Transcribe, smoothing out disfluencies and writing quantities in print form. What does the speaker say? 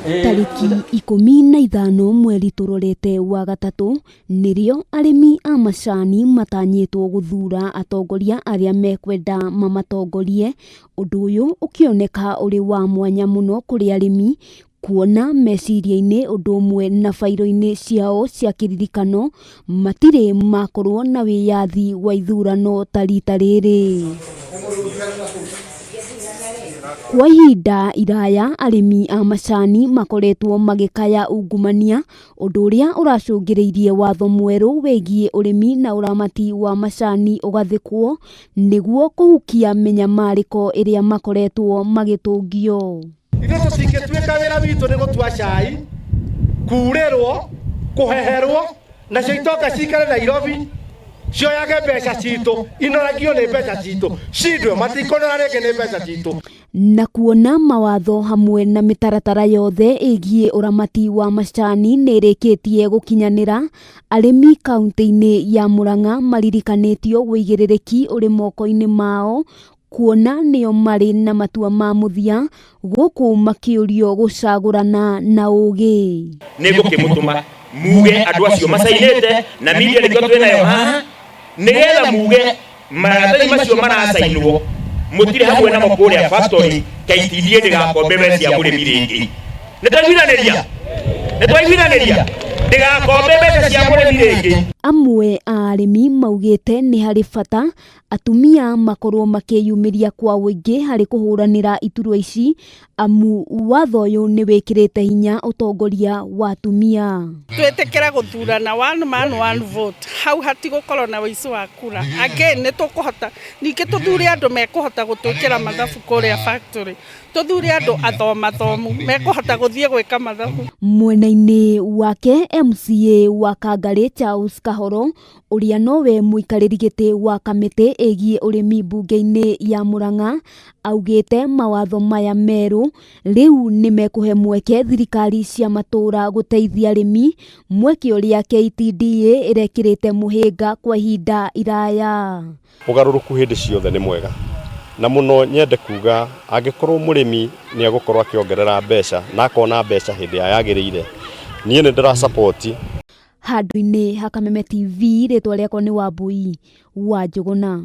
Tariki 15 mweri turorete wa gatatu nirio arimi a macani matanyitwo guthura atongoria aria mekwenda mamatongorie. Undu uyu ukioneka uri wa mwanya muno kuri arimi kuona meciria-ini undu umwe na fairo-ini ciao cia kiririkano matire makorwo na wiyathi wa ithurano ta rita riri. Kwa ihinda iraya arimi a macani makoretwo magikaya ungumania, undu uria uracungiriirie watho mweru wigie urimi na uramati wa macani ugathikwo niguo kuhukia minyamariko iria makoretwo magitungio. Ithuĩ tũtingĩtuĩka wĩra witũ nĩ gũtua cai, kurĩrwo, kũheherwo, nacio itoka cikare Nairobi cioyage mbeca citũ, inoragio nĩ mbeca citũ, cindwe matikonora rĩngĩ nĩ mbeca citũ. Na kuona mawatho hamwe na mitaratara yothe igie uramati wa macani nĩrĩkĩtie gũkinyanĩra, arimi kaunti-inĩ ya Murang'a maririkanĩtio wĩigĩrĩrĩki uri moko-inĩ mao, kuona nĩo marĩ na matua ma muthia gũkũ makĩũrio gũcagũrana na ũgĩ. Nĩngũkĩmũtũma muge andũ acio macainĩte na media nĩkĩo twĩnayo haha, nĩgetha muge maratathi macio maracainwo mũtirĩ hamwe namo kũrĩa factory KTDA ndĩgakombe mbeca cia mũrĩmi rĩngĩ. Nĩtwaiguithanĩria ndĩgakombe mbeca cia mũrĩmi rĩngĩ. Amwe a arimi maugĩte nĩ harĩ bata atumia makorwo makĩyumĩria kwa wĩingĩ harĩ kũhũranĩra iturwa ici, amu watho ũyũ nĩ wĩkĩrĩte hinya ũtongoria wa atumia. Twĩtĩkĩra gũthurana one man one vote, hau hatigũkorwo na wĩici wa kura. Again nĩtũkũhota ningĩ tũthure andũ mekũhota gũtwĩkĩra mathabu kũrĩa factory, tũthure andũ athomathomu mekũhota gũthiĩ gwĩka mathabu. Mwena-inĩ wake MCA wa Kangarĩ Charles Kahoro, uria nowe mũikarĩri gĩtĩ wa kamĩtĩ ĩgie ũrĩmi mbunge-inĩ ya Murang'a, augĩte mawatho maya merũ rĩu nĩ mekũhe mweke thirikari cia matũra gũteithia arĩmi, mweke ũrĩa KTDA ĩrekĩrĩte mũhĩnga kwa ihinda iraya. Ũgarũrũku hĩndĩ ciothe nĩ mwega, na mũno nyende kuga angĩkorwo mũrĩmi nĩ agũkorwo akĩongerera mbeca na akona mbeca hĩndĩ ya yagĩrĩire, niĩ nĩ ndĩra support. Handũ-inĩ ha Kameme TV, rĩtwa rĩakwa nĩ Wambui wa Njũgũna.